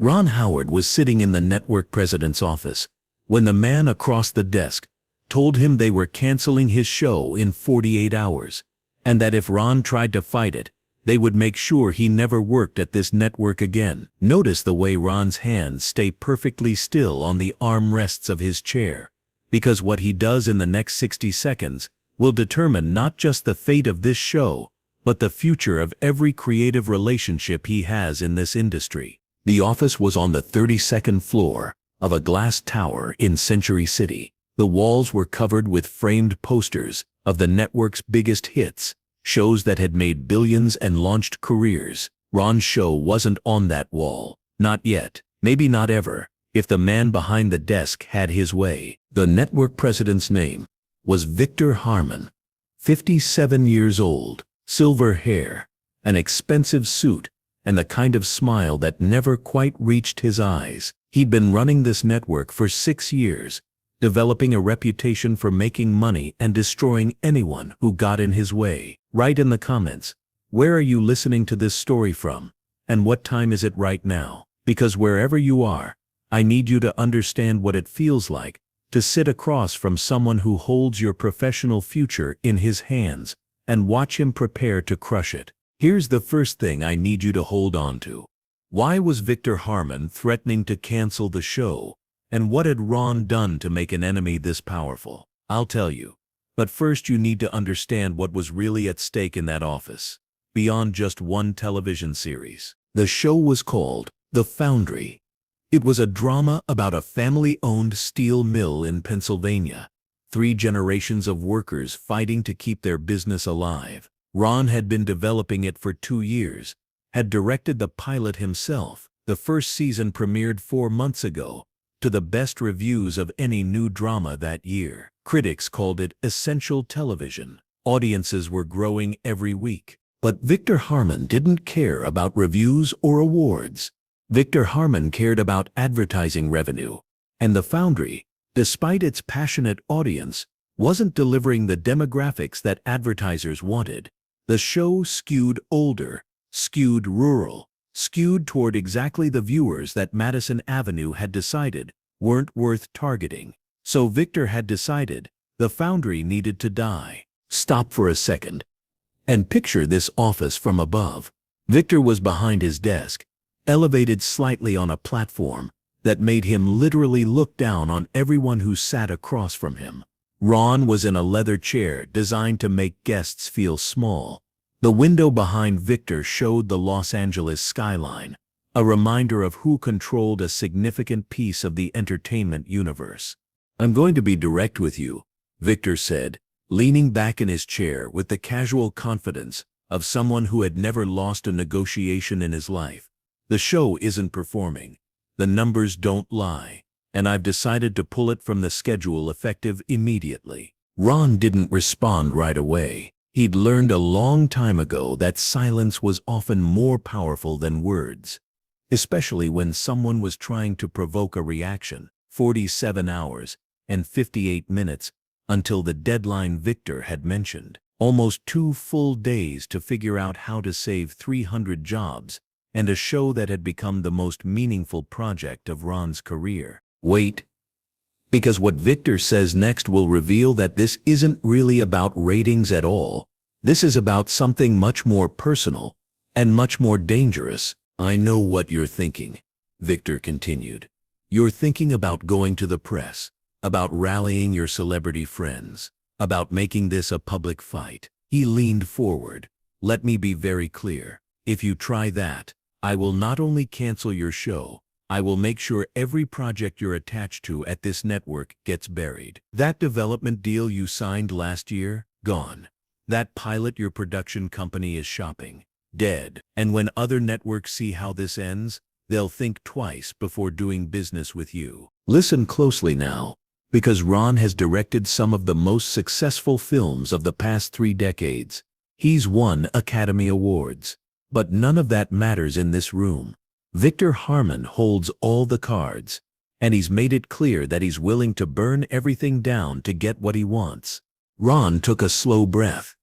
Ron Howard was sitting in the network president's office when the man across the desk told him they were canceling his show in 48 hours, and that if Ron tried to fight it, they would make sure he never worked at this network again. Notice the way Ron's hands stay perfectly still on the armrests of his chair, because what he does in the next 60 seconds will determine not just the fate of this show, but the future of every creative relationship he has in this industry. The office was on the 32nd floor of a glass tower in Century City. The walls were covered with framed posters of the network's biggest hits, shows that had made billions and launched careers. Ron's show wasn't on that wall. Not yet. Maybe not ever, if the man behind the desk had his way. The network president's name was Victor Harmon, 57 years old, silver hair, an expensive suit, and the kind of smile that never quite reached his eyes. He'd been running this network for 6 years, developing a reputation for making money and destroying anyone who got in his way. Write in the comments, where are you listening to this story from, and what time is it right now? Because wherever you are, I need you to understand what it feels like to sit across from someone who holds your professional future in his hands and watch him prepare to crush it. Here's the first thing I need you to hold on to. Why was Victor Harmon threatening to cancel the show? And what had Ron done to make an enemy this powerful? I'll tell you. But first you need to understand what was really at stake in that office, beyond just one television series. The show was called The Foundry. It was a drama about a family-owned steel mill in Pennsylvania. 3 generations of workers fighting to keep their business alive. Ron had been developing it for 2 years, had directed the pilot himself. The first season premiered 4 months ago, to the best reviews of any new drama that year. Critics called it essential television. Audiences were growing every week. But Victor Harmon didn't care about reviews or awards. Victor Harmon cared about advertising revenue. And The Foundry, despite its passionate audience, wasn't delivering the demographics that advertisers wanted. The show skewed older, skewed rural, skewed toward exactly the viewers that Madison Avenue had decided weren't worth targeting. So Victor had decided The Foundry needed to die. Stop for a second and picture this office from above. Victor was behind his desk, elevated slightly on a platform that made him literally look down on everyone who sat across from him. Ron was in a leather chair designed to make guests feel small. The window behind Victor showed the Los Angeles skyline, a reminder of who controlled a significant piece of the entertainment universe. "I'm going to be direct with you," Victor said, leaning back in his chair with the casual confidence of someone who had never lost a negotiation in his life. "The show isn't performing. The numbers don't lie, and I've decided to pull it from the schedule effective immediately." Ron didn't respond right away. He'd learned a long time ago that silence was often more powerful than words, especially when someone was trying to provoke a reaction. 47 hours and 58 minutes until the deadline Victor had mentioned. Almost 2 full days to figure out how to save 300 jobs and a show that had become the most meaningful project of Ron's career. Wait, because what Victor says next will reveal that this isn't really about ratings at all. This is about something much more personal and much more dangerous. "I know what you're thinking," Victor continued. "You're thinking about going to the press, about rallying your celebrity friends, about making this a public fight." He leaned forward. "Let me be very clear. If you try that, I will not only cancel your show, I will make sure every project you're attached to at this network gets buried. That development deal you signed last year, gone. That pilot your production company is shopping, dead. And when other networks see how this ends, they'll think twice before doing business with you." Listen closely now, because Ron has directed some of the most successful films of the past 3 decades. He's won Academy Awards. But none of that matters in this room. Victor Harmon holds all the cards, and he's made it clear that he's willing to burn everything down to get what he wants. Ron took a slow breath.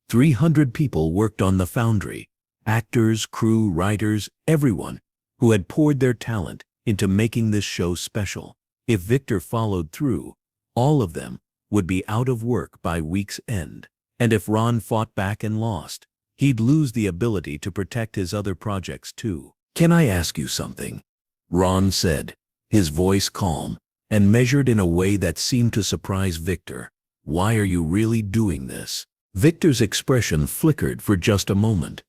300 people worked on The Foundry. Actors, crew, writers, everyone. who had poured their talent into making this show special. If Victor followed through, all of them would be out of work by week's end. And if Ron fought back and lost, he'd lose the ability to protect his other projects too. "Can I ask you something?" Ron said, his voice calm and measured in a way that seemed to surprise Victor. "Why are you really doing this?" Victor's expression flickered for just a moment,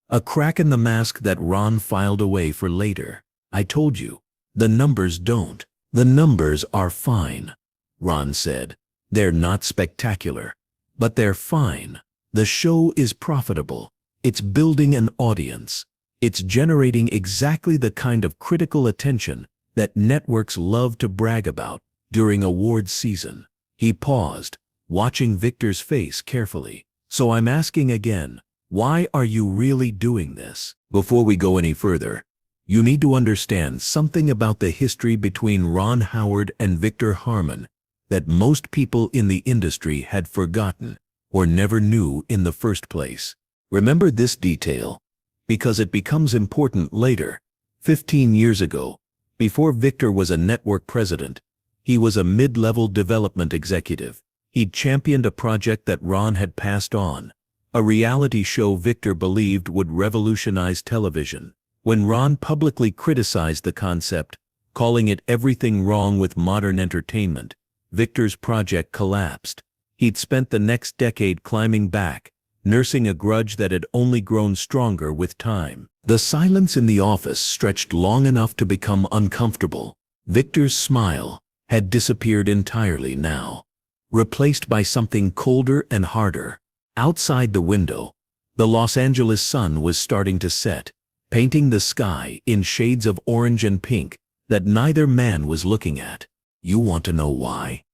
a crack in the mask that Ron filed away for later. "I told you, the numbers don't." "The numbers are fine," Ron said. "They're not spectacular, but they're fine. The show is profitable. It's building an audience. It's generating exactly the kind of critical attention that networks love to brag about during awards season." He paused, watching Victor's face carefully. "So I'm asking again, why are you really doing this?" "Before we go any further, you need to understand something about the history between Ron Howard and Victor Harmon that most people in the industry had forgotten or never knew in the first place. Remember this detail, because it becomes important later. 15 years ago, before Victor was a network president, he was a mid-level development executive. He'd championed a project that Ron had passed on, a reality show Victor believed would revolutionize television. When Ron publicly criticized the concept, calling it everything wrong with modern entertainment, Victor's project collapsed. He'd spent the next decade climbing back, nursing a grudge that had only grown stronger with time. The silence in the office stretched long enough to become uncomfortable. Victor's smile had disappeared entirely now, replaced by something colder and harder. Outside the window, the Los Angeles sun was starting to set, painting the sky in shades of orange and pink that neither man was looking at. "You want to know why?"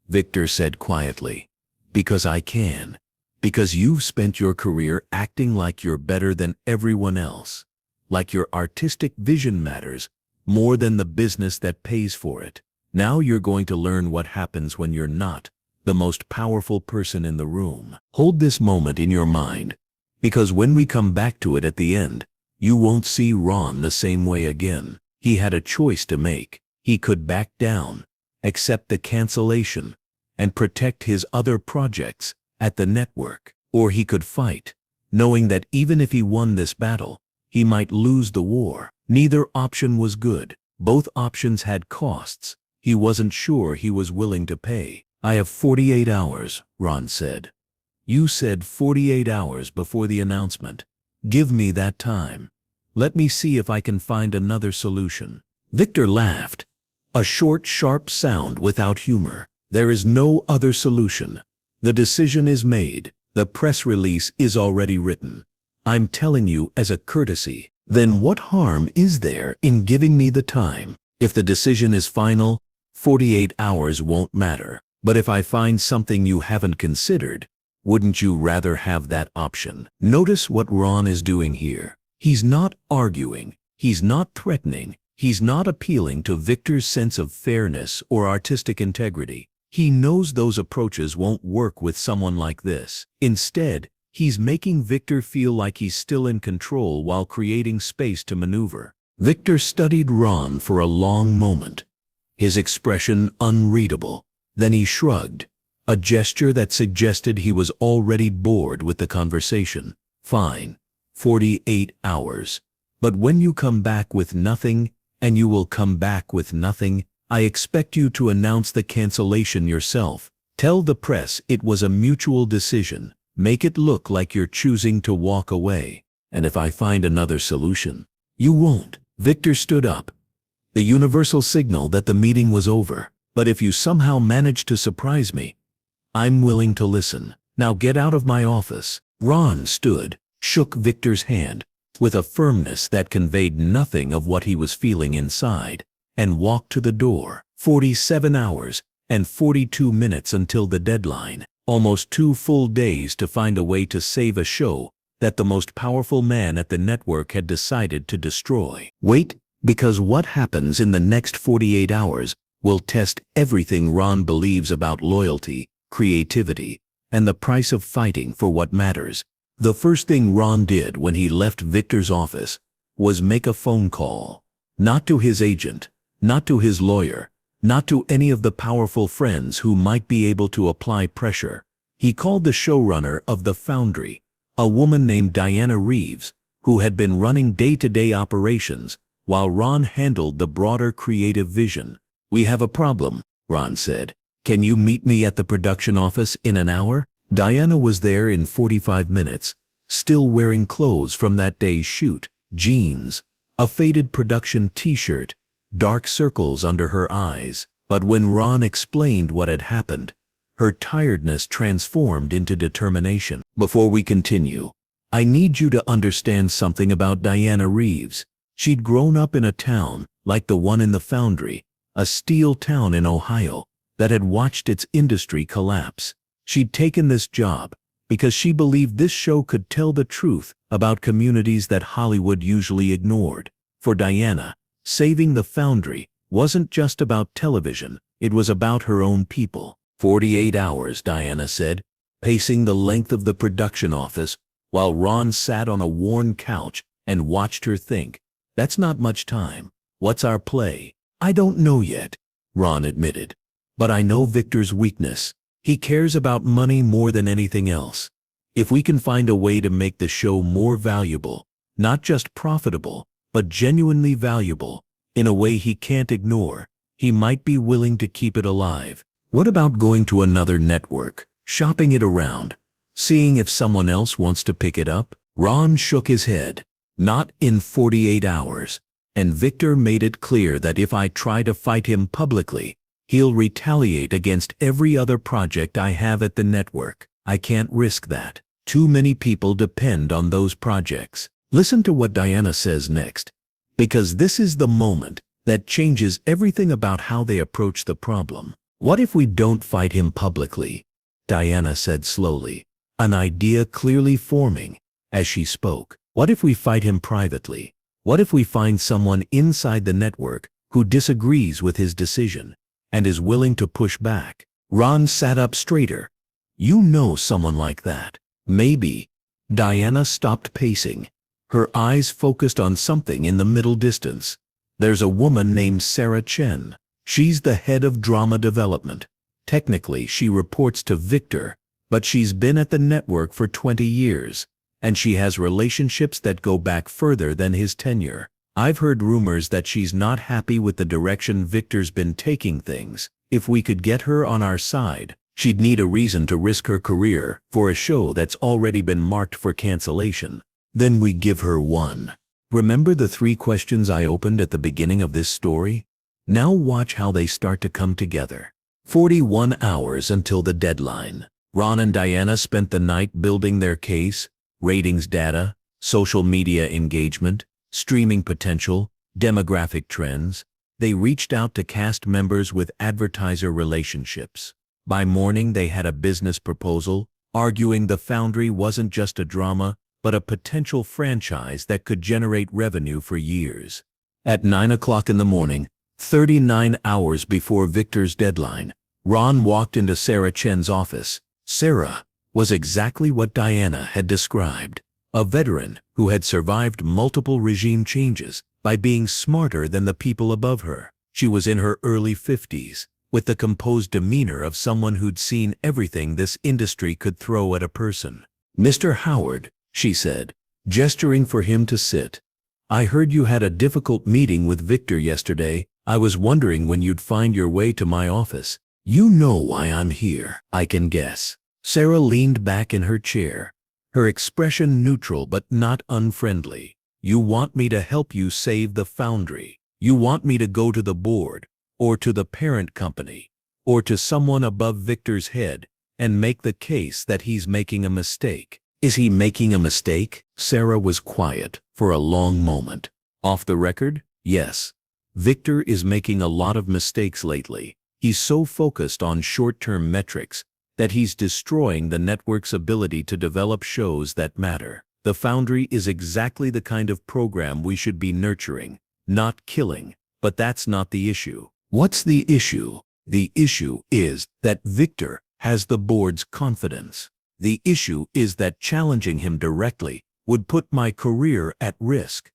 Victor said quietly. "Because I can. Because you've spent your career acting like you're better than everyone else, like your artistic vision matters more than the business that pays for it. Now you're going to learn what happens when you're not the most powerful person in the room. Hold this moment in your mind, because when we come back to it at the end, you won't see Ron the same way again. He had a choice to make. He could back down, accept the cancellation, and protect his other projects at the network. Or he could fight, knowing that even if he won this battle, he might lose the war. Neither option was good. Both options had costs he wasn't sure he was willing to pay. "I have 48 hours, Ron said. "You said 48 hours before the announcement. Give me that time. Let me see if I can find another solution." Victor laughed, a short, sharp sound without humor. "There is no other solution. The decision is made. The press release is already written. I'm telling you as a courtesy. Then what harm is there in giving me the time? If the decision is final, 48 hours won't matter. But if I find something you haven't considered, wouldn't you rather have that option?" Notice what Ron is doing here. He's not arguing. He's not threatening. He's not appealing to Victor's sense of fairness or artistic integrity. He knows those approaches won't work with someone like this. Instead, he's making Victor feel like he's still in control while creating space to maneuver. Victor studied Ron for a long moment, his expression unreadable. Then he shrugged, a gesture that suggested he was already bored with the conversation. "Fine, 48 hours. But when you come back with nothing, and you will come back with nothing, I expect you to announce the cancellation yourself. Tell the press it was a mutual decision. Make it look like you're choosing to walk away. And if I find another solution, you won't." Victor stood up, the universal signal that the meeting was over. "But if you somehow manage to surprise me, I'm willing to listen. Now get out of my office." Ron stood, shook Victor's hand with a firmness that conveyed nothing of what he was feeling inside, and walked to the door. 47 hours and 42 minutes until the deadline. Almost 2 full days to find a way to save a show that the most powerful man at the network had decided to destroy. Wait, because what happens in the next 48 hours will test everything Ron believes about loyalty, creativity, and the price of fighting for what matters. The first thing Ron did when he left Victor's office was make a phone call. Not to his agent, not to his lawyer, not to any of the powerful friends who might be able to apply pressure. He called the showrunner of the Foundry, a woman named Diana Reeves, who had been running day-to-day operations, while Ron handled the broader creative vision. "We have a problem," Ron said. "Can you meet me at the production office in an hour?" Diana was there in 45 minutes, still wearing clothes from that day's shoot, jeans, a faded production t-shirt, dark circles under her eyes. But when Ron explained what had happened, her tiredness transformed into determination. "Before we continue, I need you to understand something about Diana Reeves. She'd grown up in a town like the one in the Foundry, a steel town in Ohio that had watched its industry collapse. She'd taken this job because she believed this show could tell the truth about communities that Hollywood usually ignored. For Diana, saving the Foundry wasn't just about television, it was about her own people." 48 hours, Diana said, pacing the length of the production office, while Ron sat on a worn couch and watched her think. "That's not much time. What's our play?" "I don't know yet," Ron admitted. "But I know Victor's weakness. He cares about money more than anything else. If we can find a way to make the show more valuable, not just profitable, but genuinely valuable, in a way he can't ignore, he might be willing to keep it alive. What about going to another network, shopping it around, seeing if someone else wants to pick it up?" Ron shook his head. "Not in 48 hours. And Victor made it clear that if I try to fight him publicly, he'll retaliate against every other project I have at the network. I can't risk that. Too many people depend on those projects." Listen to what Diana says next, because this is the moment that changes everything about how they approach the problem. "What if we don't fight him publicly?" Diana said slowly, an idea clearly forming as she spoke. "What if we fight him privately? What if we find someone inside the network who disagrees with his decision and is willing to push back?" Ron sat up straighter. "You know someone like that." "Maybe." Diana stopped pacing, her eyes focused on something in the middle distance. "There's a woman named Sarah Chen. She's the head of drama development. Technically, she reports to Victor, but she's been at the network for 20 years, and she has relationships that go back further than his tenure. I've heard rumors that she's not happy with the direction Victor's been taking things. If we could get her on our side, she'd need a reason to risk her career for a show that's already been marked for cancellation. Then we give her one." Remember the 3 questions I opened at the beginning of this story? Now watch how they start to come together. 41 hours until the deadline. Ron and Diana spent the night building their case: ratings data, social media engagement, streaming potential, demographic trends. They reached out to cast members with advertiser relationships. By morning they had a business proposal, arguing the Foundry wasn't just a drama, but a potential franchise that could generate revenue for years. At 9 o'clock in the morning, 39 hours before Victor's deadline, Ron walked into Sarah Chen's office. Sarah was exactly what Diana had described, a veteran who had survived multiple regime changes by being smarter than the people above her. She was in her early 50s, with the composed demeanor of someone who'd seen everything this industry could throw at a person. "Mr. Howard," she said, gesturing for him to sit. "I heard you had a difficult meeting with Victor yesterday. I was wondering when you'd find your way to my office." "You know why I'm here, I can guess." Sarah leaned back in her chair, her expression neutral but not unfriendly. "You want me to help you save the Foundry. You want me to go to the board, or to the parent company, or to someone above Victor's head, and make the case that he's making a mistake." "Is he making a mistake?" Sarah was quiet for a long moment. "Off the record, yes. Victor is making a lot of mistakes lately. He's so focused on short-term metrics that he's destroying the network's ability to develop shows that matter. The Foundry is exactly the kind of program we should be nurturing, not killing. But that's not the issue." "What's the issue?" "The issue is that Victor has the board's confidence. The issue is that challenging him directly would put my career at risk.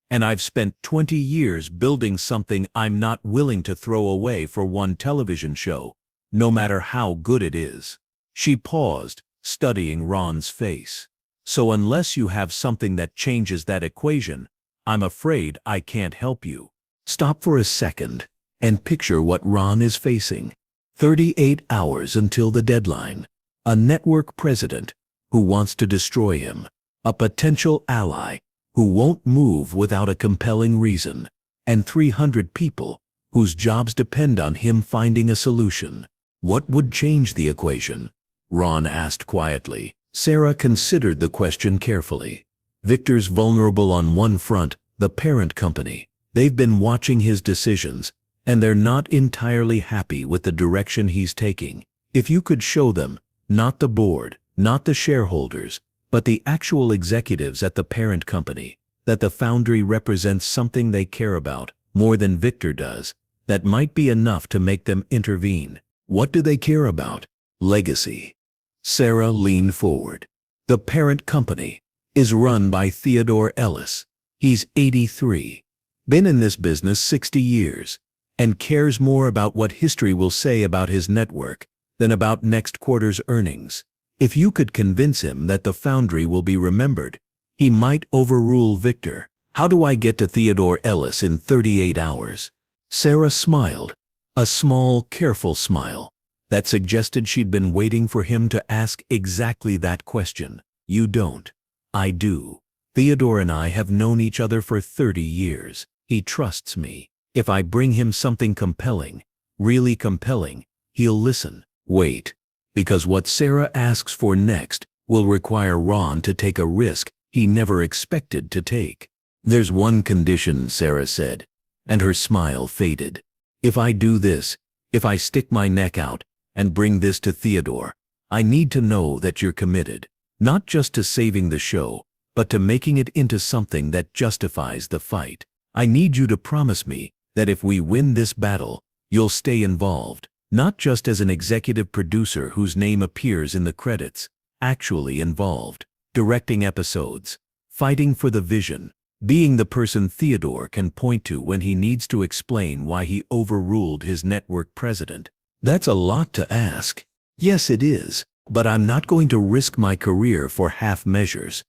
And I've spent 20 years building something I'm not willing to throw away for one television show, no matter how good it is." She paused, studying Ron's face. "So unless you have something that changes that equation, I'm afraid I can't help you." Stop for a second and picture what Ron is facing. 38 hours until the deadline. A network president who wants to destroy him. A potential ally who won't move without a compelling reason. And 300 people whose jobs depend on him finding a solution. What would change the equation? Ron asked quietly. Sarah considered the question carefully. Victor's vulnerable on one front, the parent company. They've been watching his decisions, and they're not entirely happy with the direction he's taking. If you could show them, not the board, not the shareholders, but the actual executives at the parent company, that the foundry represents something they care about more than Victor does, that might be enough to make them intervene. What do they care about? Legacy. Sarah leaned forward. The parent company is run by Theodore Ellis. He's 83, been in this business 60 years, and cares more about what history will say about his network than about next quarter's earnings. If you could convince him that the foundry will be remembered, he might overrule Victor. How do I get to Theodore Ellis in 38 hours? Sarah smiled, a small, careful smile that suggested she'd been waiting for him to ask exactly that question. You don't. I do. Theodore and I have known each other for 30 years. He trusts me. If I bring him something compelling, really compelling, he'll listen. Wait. Because what Sarah asks for next will require Ron to take a risk he never expected to take. There's one condition, Sarah said, and her smile faded. If I do this, if I stick my neck out and bring this to Theodore, I need to know that you're committed, not just to saving the show, but to making it into something that justifies the fight. I need you to promise me that if we win this battle, you'll stay involved, not just as an executive producer whose name appears in the credits, actually involved, directing episodes, fighting for the vision, being the person Theodore can point to when he needs to explain why he overruled his network president. That's a lot to ask. Yes, it is, but I'm not going to risk my career for half measures.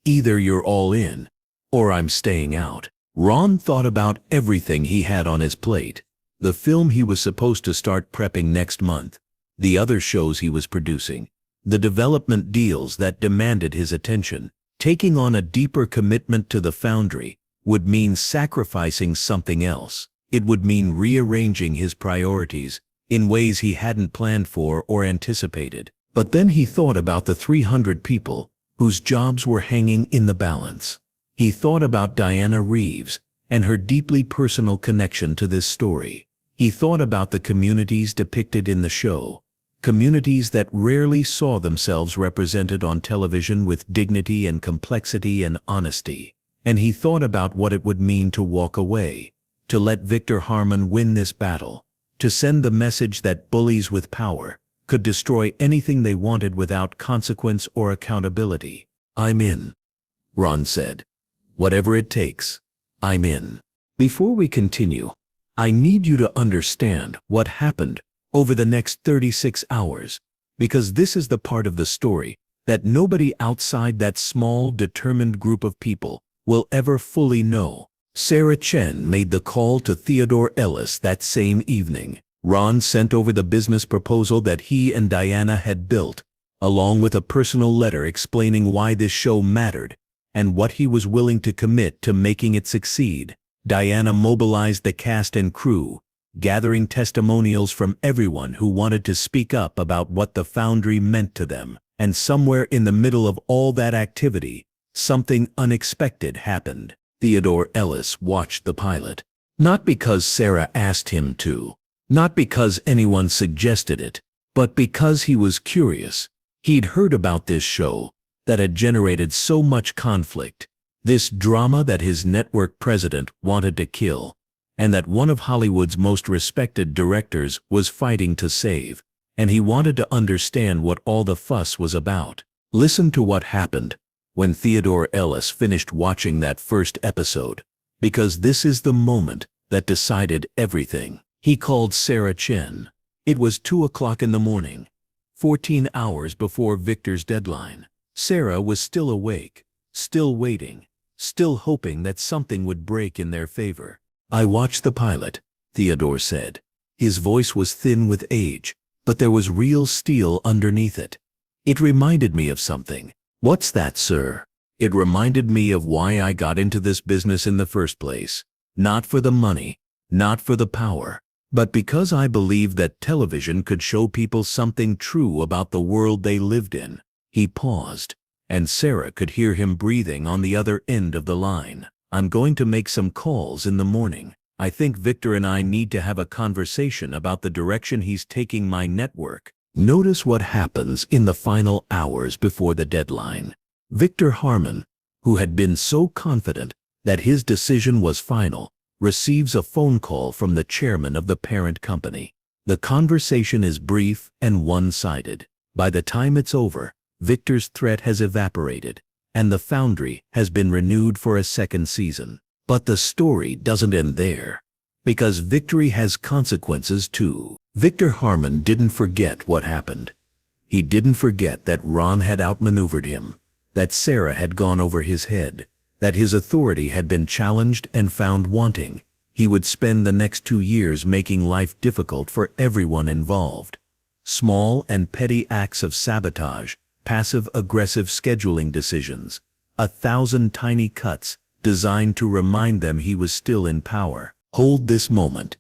Either you're all in, or I'm staying out. Ron thought about everything he had on his plate. The film he was supposed to start prepping next month, the other shows he was producing, the development deals that demanded his attention. Taking on a deeper commitment to the foundry would mean sacrificing something else. It would mean rearranging his priorities in ways he hadn't planned for or anticipated. But then he thought about the 300 people whose jobs were hanging in the balance. He thought about Diana Reeves and her deeply personal connection to this story. He thought about the communities depicted in the show, communities that rarely saw themselves represented on television with dignity and complexity and honesty. And he thought about what it would mean to walk away, to let Victor Harmon win this battle, to send the message that bullies with power could destroy anything they wanted without consequence or accountability. I'm in, Ron said. Whatever it takes, I'm in. Before we continue, I need you to understand what happened over the next 36 hours, because this is the part of the story that nobody outside that small, determined group of people will ever fully know. Sarah Chen made the call to Theodore Ellis that same evening. Ron sent over the business proposal that he and Diana had built, along with a personal letter explaining why this show mattered and what he was willing to commit to making it succeed. Diana mobilized the cast and crew, gathering testimonials from everyone who wanted to speak up about what the foundry meant to them. And somewhere in the middle of all that activity, something unexpected happened. Theodore Ellis watched the pilot. Not because Sarah asked him to, not because anyone suggested it, but because he was curious. He'd heard about this show that had generated so much conflict, this drama that his network president wanted to kill, and that one of Hollywood's most respected directors was fighting to save, and he wanted to understand what all the fuss was about. Listen to what happened when Theodore Ellis finished watching that first episode. Because this is the moment that decided everything. He called Sarah Chen. It was 2 o'clock in the morning, 14 hours before Victor's deadline. Sarah was still awake, still waiting, still hoping that something would break in their favor. "I watched the pilot," Theodore said. His voice was thin with age, but there was real steel underneath it. "It reminded me of something." "What's that, sir?" "It reminded me of why I got into this business in the first place. Not for the money, not for the power, but because I believed that television could show people something true about the world they lived in." He paused, and Sarah could hear him breathing on the other end of the line. "I'm going to make some calls in the morning. I think Victor and I need to have a conversation about the direction he's taking my network." Notice what happens in the final hours before the deadline. Victor Harmon, who had been so confident that his decision was final, receives a phone call from the chairman of the parent company. The conversation is brief and one-sided. By the time it's over, Victor's threat has evaporated, and the Foundry has been renewed for a second season. But the story doesn't end there, because victory has consequences too. Victor Harmon didn't forget what happened. He didn't forget that Ron had outmaneuvered him, that Sarah had gone over his head, that his authority had been challenged and found wanting. He would spend the next 2 years making life difficult for everyone involved. Small and petty acts of sabotage, passive-aggressive scheduling decisions, 1,000 tiny cuts designed to remind them he was still in power. Hold this moment,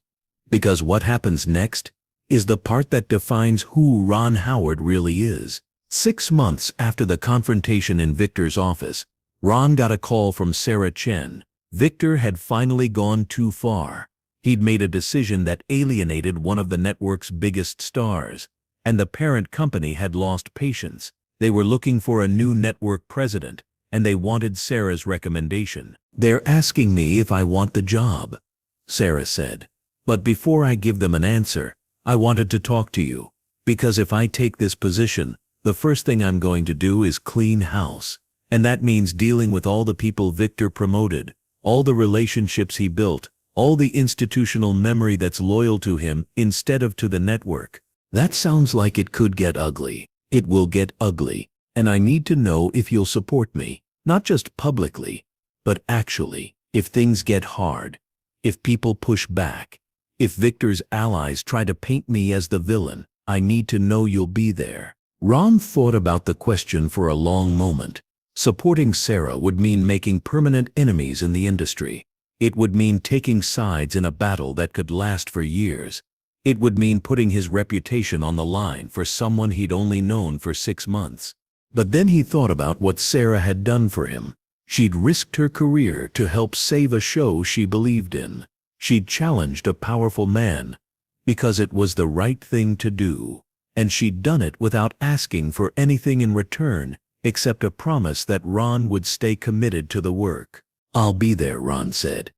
because what happens next is the part that defines who Ron Howard really is. 6 months after the confrontation in Victor's office, Ron got a call from Sarah Chen. Victor had finally gone too far. He'd made a decision that alienated one of the network's biggest stars, and the parent company had lost patience. They were looking for a new network president, and they wanted Sarah's recommendation. "They're asking me if I want the job," Sarah said. "But before I give them an answer, I wanted to talk to you, because if I take this position, the first thing I'm going to do is clean house. And that means dealing with all the people Victor promoted, all the relationships he built, all the institutional memory that's loyal to him instead of to the network. That sounds like it could get ugly. It will get ugly. And I need to know if you'll support me, not just publicly, but actually. If things get hard, if people push back, if Victor's allies try to paint me as the villain, I need to know you'll be there." Ron thought about the question for a long moment. Supporting Sarah would mean making permanent enemies in the industry. It would mean taking sides in a battle that could last for years. It would mean putting his reputation on the line for someone he'd only known for 6 months. But then he thought about what Sarah had done for him. She'd risked her career to help save a show she believed in. She'd challenged a powerful man because it was the right thing to do. And she'd done it without asking for anything in return except a promise that Ron would stay committed to the work. "I'll be there," Ron said.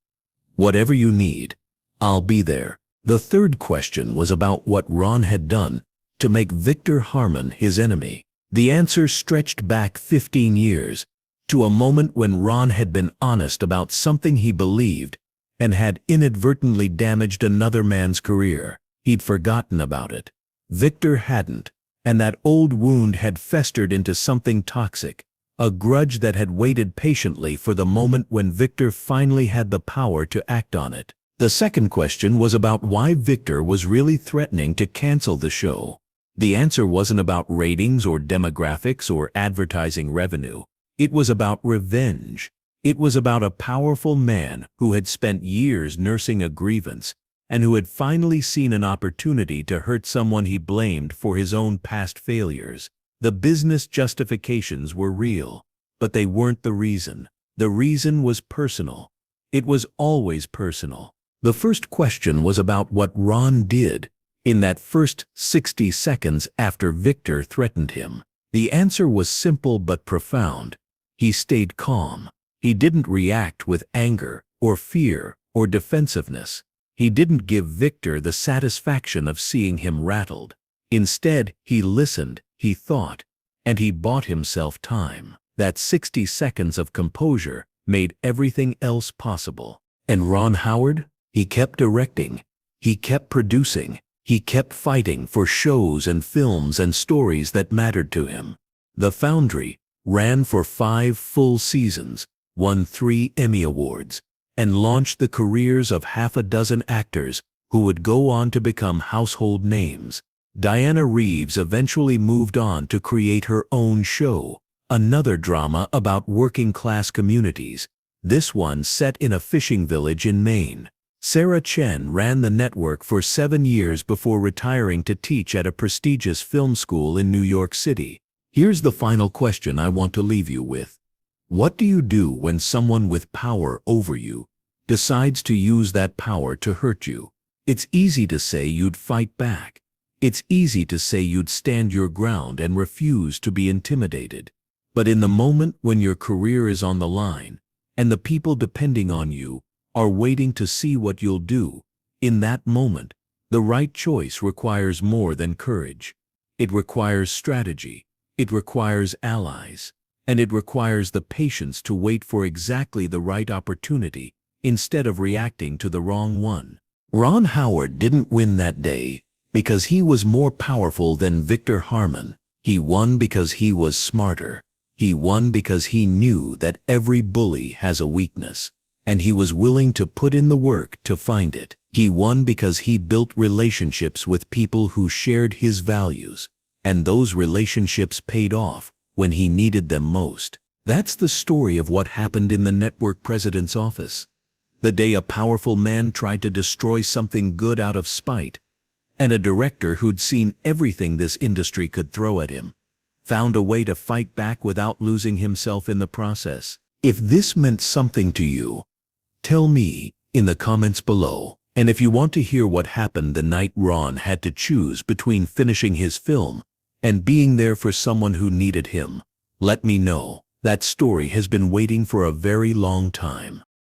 "Whatever you need, I'll be there." The third question was about what Ron had done to make Victor Harmon his enemy. The answer stretched back 15 years, to a moment when Ron had been honest about something he believed and had inadvertently damaged another man's career. He'd forgotten about it. Victor hadn't, and that old wound had festered into something toxic, a grudge that had waited patiently for the moment when Victor finally had the power to act on it. The second question was about why Victor was really threatening to cancel the show. The answer wasn't about ratings or demographics or advertising revenue. It was about revenge. It was about a powerful man who had spent years nursing a grievance and who had finally seen an opportunity to hurt someone he blamed for his own past failures. The business justifications were real, but they weren't the reason. The reason was personal. It was always personal. The first question was about what Ron did in that first 60 seconds after Victor threatened him. The answer was simple but profound. He stayed calm. He didn't react with anger or fear or defensiveness. He didn't give Victor the satisfaction of seeing him rattled. Instead, he listened, he thought, and he bought himself time. That 60 seconds of composure made everything else possible. And Ron Howard? He kept directing. He kept producing. He kept fighting for shows and films and stories that mattered to him. The Foundry ran for 5 full seasons, won 3 Emmy Awards, and launched the careers of half a dozen actors who would go on to become household names. Diana Reeves eventually moved on to create her own show, another drama about working-class communities, this one set in a fishing village in Maine. Sarah Chen ran the network for 7 years before retiring to teach at a prestigious film school in New York City. Here's the final question I want to leave you with. What do you do when someone with power over you decides to use that power to hurt you? It's easy to say you'd fight back. It's easy to say you'd stand your ground and refuse to be intimidated. But in the moment when your career is on the line, and the people depending on you are waiting to see what you'll do, in that moment, the right choice requires more than courage. It requires strategy. It requires allies. And it requires the patience to wait for exactly the right opportunity instead of reacting to the wrong one. Ron Howard didn't win that day because he was more powerful than Victor Harmon. He won because he was smarter. He won because he knew that every bully has a weakness, and he was willing to put in the work to find it. He won because he built relationships with people who shared his values, and those relationships paid off when he needed them most. That's the story of what happened in the network president's office. The day a powerful man tried to destroy something good out of spite, and a director who'd seen everything this industry could throw at him found a way to fight back without losing himself in the process. If this meant something to you, tell me in the comments below. And if you want to hear what happened the night Ron had to choose between finishing his film and being there for someone who needed him, let me know. That story has been waiting for a very long time.